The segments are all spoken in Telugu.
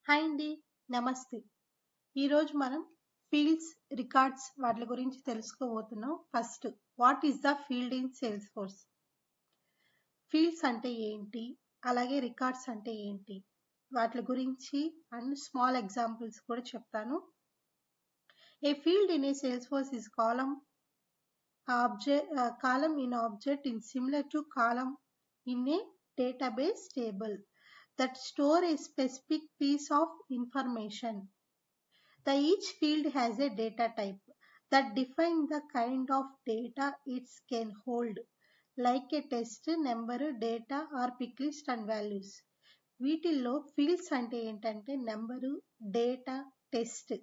హాయ్ అండి. నమస్తే. ఈరోజు మనం ఫీల్డ్స్, రికార్డ్స్ వాటి గురించి తెలుసుకోబోతున్నాం. First, what is the field in sales force? Fields అంటే ఏంటి? అలాగే రికార్డ్స్ అంటే ఏంటి? వాటి గురించి అండ్ స్మాల్ ఎగ్జాంపుల్స్ కూడా చెప్తాను. A field in a Salesforce is column in object is similar to column in a database table that store a specific piece of information. Each field has a data type that defines the kind of data it can hold, like a text, number, data or pick list and values. వీటిల్లో ఫీల్డ్స్ అంటే ఏంటంటే number, data, test,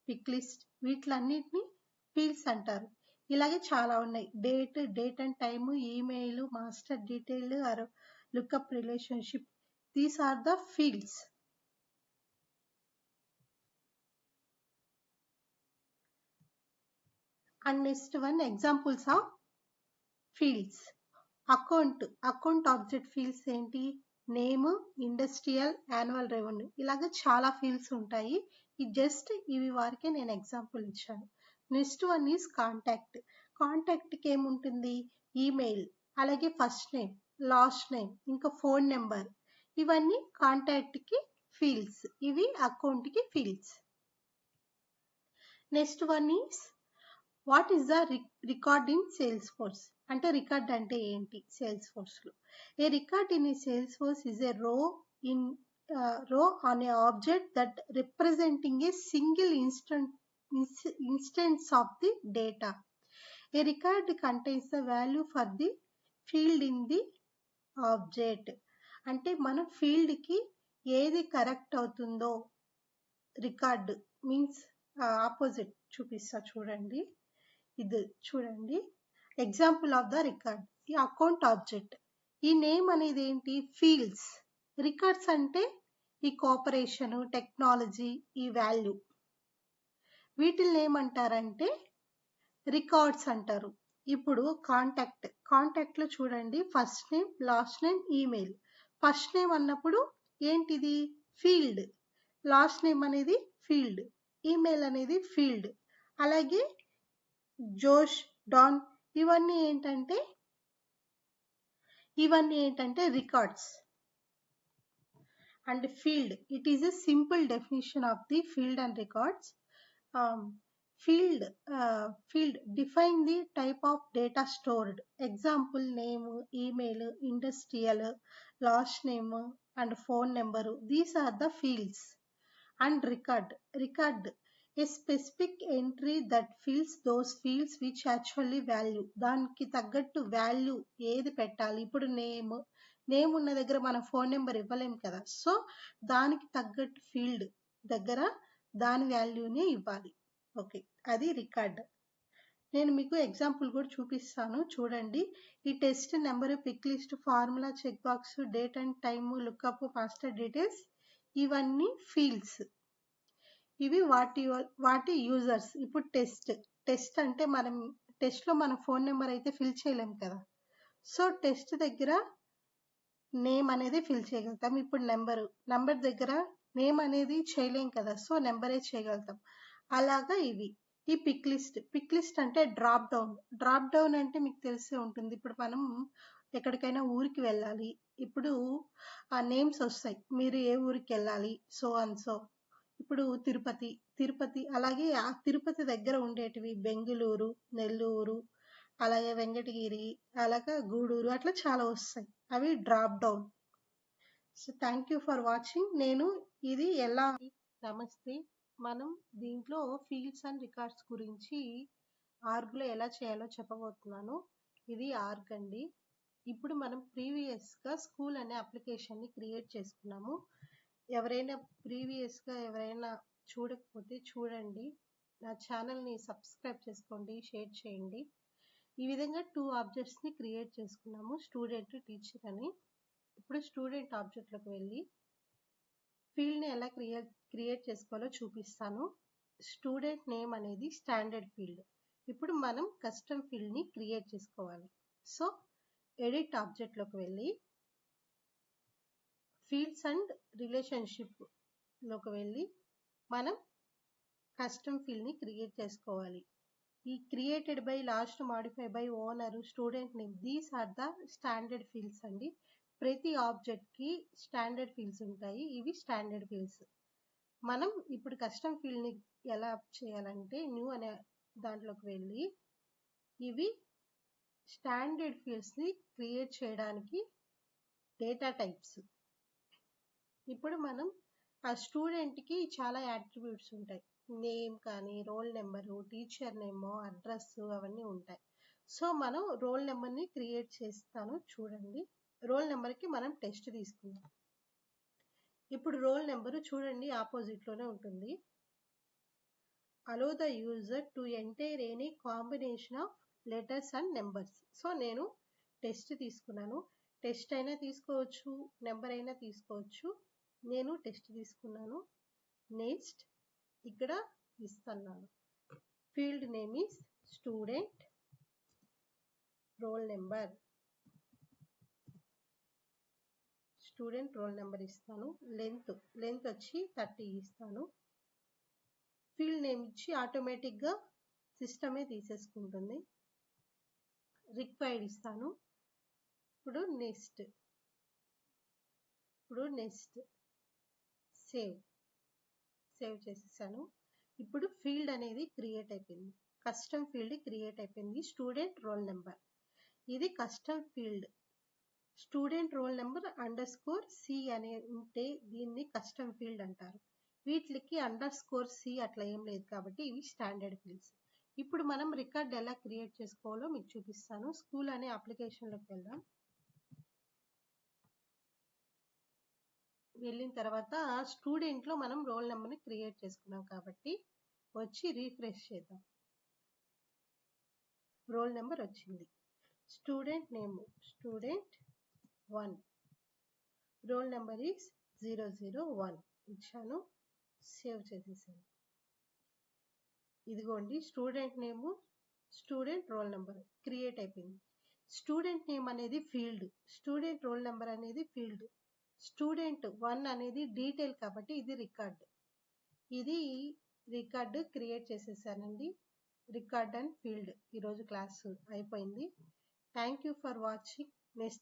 pick list వీటిలన్నిటిని ఫీల్డ్స్ అంటారు. ఇలాగే చాలా ఉన్నాయి. Date and time, email, master detail or lookup relationship, these are the fields. And next one, examples of fields. Account object fields ఏంటి? నేమ్, ఇండస్ట్రియల్, యాన్యువల్ రెవెన్యూ, ఇలాగ చాలా ఫీల్డ్స్ ఉంటాయి. ఇది జస్ట్ ఇవి వారికే నేను ఎగ్జాంపుల్ ఇచ్చాను. నెక్స్ట్ వన్ ఈజ్ కాంటాక్ట్కి ఏముంటుంది? ఈమెయిల్, అలాగే ఫస్ట్ నేమ్, లాస్ట్ నేమ్, ఇంకా ఫోన్ నెంబర్, ఇవన్నీ కాంటాక్ట్కి ఫీల్డ్స్. ఇవి అకౌంట్కి fields. Next one is what is the record in Salesforce? అంటే రికార్డ్ అంటే ఏంటి సేల్స్ ఫోర్స్ లో? A record in a Salesforce is a row on a object that representing a single instance of the data. A record contains the value for the field in the object. అంటే మనం ఫీల్డ్ కి ఏది కరెక్ట్ అవుతుందో రికార్డ్ మీన్స్ ఆపోజిట్ చూపిస్తా చూడండి. ఇది చూడండి ఎగ్జాంపుల్ ఆఫ్ ద రికార్డ్. ఈ అకౌంట్ ఆబ్జెక్ట్, ఈ నేమ్ అనేది ఏంటి? ఫీల్డ్స్. రికార్డ్స్ అంటే ఈ కోఆపరేషన్, టెక్నాలజీ, ఈ వాల్యూ, వీటిని ఏమంటారంటే రికార్డ్స్ అంటారు. ఇప్పుడు కాంటాక్ట్ లో చూడండి, first name, last name, email. First name అన్నప్పుడు ఏంటిది? ఫీల్డ్. లాస్ట్ నేమ్ అనేది ఫీల్డ్, ఈమెయిల్ అనేది ఫీల్డ్. అలాగే జోష్, డాన్, ఇవన్నీ ఏంటంటే records. And field, it is a simple definition of the field and records. Field define the type of data stored. Example name, email, industrial, last name and phone number, these are the fields. And record a specific entry that fills those fields which actually value. దానికి తగ్గట్టు వాల్యూ ఏది పెట్టాలి? ఇప్పుడు నేమ్ ఉన్న దగ్గర మనం ఫోన్ నెంబర్ ఇవ్వలేం కదా, సో దానికి తగ్గట్టు ఫీల్డ్ దగ్గర దాని వాల్యూనే ఇవ్వాలి. ఓకే, అది రికార్డ్. నేను మీకు ఎగ్జాంపుల్ కూడా చూపిస్తాను చూడండి. ఈ test, number, pick list, formula, check box, date and time, lookup, master details, ఇవన్నీ ఫీల్డ్స్. ఇవి వాటి యూజర్స్. ఇప్పుడు టెస్ట్ అంటే మనం టెస్ట్ లో మన ఫోన్ నెంబర్ అయితే ఫిల్ చేయలేం కదా, సో టెస్ట్ దగ్గర నేమ్ అనేది ఫిల్ చేయగలుగుతాం. ఇప్పుడు నెంబర్ దగ్గర నేమ్ అనేది చేయలేం కదా, సో నెంబరే చేయగలుగుతాం. అలాగా ఇవి. ఈ పిక్ లిస్ట్ అంటే డ్రాప్ డౌన్ అంటే మీకు తెలిసే ఉంటుంది. ఇప్పుడు మనం ఎక్కడికైనా ఊరికి వెళ్ళాలి, ఇప్పుడు ఆ నేమ్స్ వస్తాయి, మీరు ఏ ఊరికి వెళ్ళాలి, సో అండ్ సో. ఇప్పుడు తిరుపతి, అలాగే ఆ తిరుపతి దగ్గర ఉండేటివి బెంగుళూరు, నెల్లూరు, అలాగే వెంకటగిరి, అలాగే గూడూరు, అట్లా చాలా వస్తాయి, అవి drop down. So thank you for watching. నేను ఇది ఎలా నమస్తే. మనం దీంట్లో ఫీల్డ్స్ అండ్ రికార్డ్స్ గురించి ఆర్గ్లో ఎలా చేయాలో చెప్పబోతున్నాను. ఇది ఆర్గ్ అండి. ఇప్పుడు మనం ప్రీవియస్గా స్కూల్ అనే అప్లికేషన్ని క్రియేట్ చేసుకున్నాము. ఎవరైనా చూడకపోతే చూడండి, నా ఛానల్ని సబ్స్క్రైబ్ చేసుకోండి, షేర్ చేయండి. ఈ విధంగా 2 ఆబ్జెక్ట్స్ని క్రియేట్ చేసుకున్నాము, స్టూడెంట్, టీచర్ అని. ఇప్పుడు స్టూడెంట్ ఆబ్జెక్ట్లోకి వెళ్ళి ఫీల్డ్ని ఎలా క్రియేట్ చేసుకోవాలో చూపిస్తాను. స్టూడెంట్ నేమ్ అనేది స్టాండర్డ్ ఫీల్డ్. ఇప్పుడు మనం కస్టమ్ ఫీల్డ్ని క్రియేట్ చేసుకోవాలి. సో ఎడిట్ ఆబ్జెక్ట్లోకి వెళ్ళి ఫీల్డ్స్ అండ్ రిలేషన్షిప్, లోకి వెళ్ళి మనం కస్టమ్ ఫీల్డ్ని క్రియేట్ చేసుకోవాలి. ఈ created by, last modify by, owner, student name, these are the standard fields అండి. ప్రతి ఆబ్జెక్ట్కి స్టాండర్డ్ ఫీల్డ్స్ ఉంటాయి. ఇవి స్టాండర్డ్ ఫీల్డ్స్. మనం ఇప్పుడు కస్టమ్ ఫీల్డ్ని ఎలా చేయాలంటే న్యూ అనే దాంట్లోకి వెళ్ళి ఇవి స్టాండర్డ్ ఫీల్డ్స్ని క్రియేట్ చేయడానికి డేటా టైప్స్. ఇప్పుడు మనం ఆ స్టూడెంట్కి చాలా యాట్రిబ్యూట్స్ ఉంటాయి. నేమ్ కానీ, roll number, teacher name, address అవన్నీ ఉంటాయి. సో మనం రోల్ నెంబర్ని క్రియేట్ చేస్తాను చూడండి. రోల్ నెంబర్కి మనం టెస్ట్ తీసుకుందాం. ఇప్పుడు రోల్ నెంబరు చూడండి ఆపోజిట్లోనే ఉంటుంది. Allow the user to enter any combination of letters and numbers. So నేను టెస్ట్ తీసుకున్నాను. టెస్ట్ అయినా తీసుకోవచ్చు, నెంబర్ అయినా తీసుకోవచ్చు. నేను టెస్ట్ తీసుకున్నాను. నెక్స్ట్ ఇక్కడ ఇస్తున్నాను. Field name is student, roll number, student roll number ఇస్తాను. లెంత్ వచ్చి 30 ఇస్తాను. ఫీల్డ్ నేమ్ ఇచ్చి ఆటోమేటిక్గా సిస్టమే తీసేసుకుంటుంది. రిక్వైర్డ్ ఇస్తాను. ఇప్పుడు నెక్స్ట్ సేవ్ చేసేసాను. ఇప్పుడు ఫీల్డ్ అనేది క్రియేట్ అయిపోయింది. కస్టమ్ ఫీల్డ్ క్రియేట్ అయిపోయింది. స్టూడెంట్ రోల్ నెంబర్, ఇది custom field. Student roll number _C అనే ఉంటే దీన్ని కస్టమ్ ఫీల్డ్ అంటారు. వీటికి _C అట్లా ఏం లేదు కాబట్టి ఇవి స్టాండర్డ్ ఫీల్డ్స్. ఇప్పుడు మనం రికార్డ్ ఎలా క్రియేట్ చేసుకోవాలో మీకు చూపిస్తాను. స్కూల్ అనే అప్లికేషన్లోకి వెళ్దాం. వెళ్ళిన తర్వాత స్టూడెంట్లో మనం రోల్ నెంబర్ని క్రియేట్ చేసుకున్నాం కాబట్టి వచ్చి రీఫ్రెష్ చేద్దాం. రోల్ నెంబర్ వచ్చింది. Student name student 1, roll number is 001 ఇచ్చాను. సేవ్ చేసేసాను. ఇదిగోండి student name, student roll number create అయిపోయింది. స్టూడెంట్ నేమ్ అనేది ఫీల్డ్, స్టూడెంట్ రోల్ నెంబర్ అనేది ఫీల్డ్, స్టూడెంట్ 1 అనేది డీటెయిల్ కాబట్టి ఇది రికార్డ్. ఇది రికార్డు క్రియేట్ చేసేసానండి. రికార్డ్ అండ్ ఫీల్డ్ ఈరోజు క్లాస్ అయిపోయింది. Thank you for watching. Next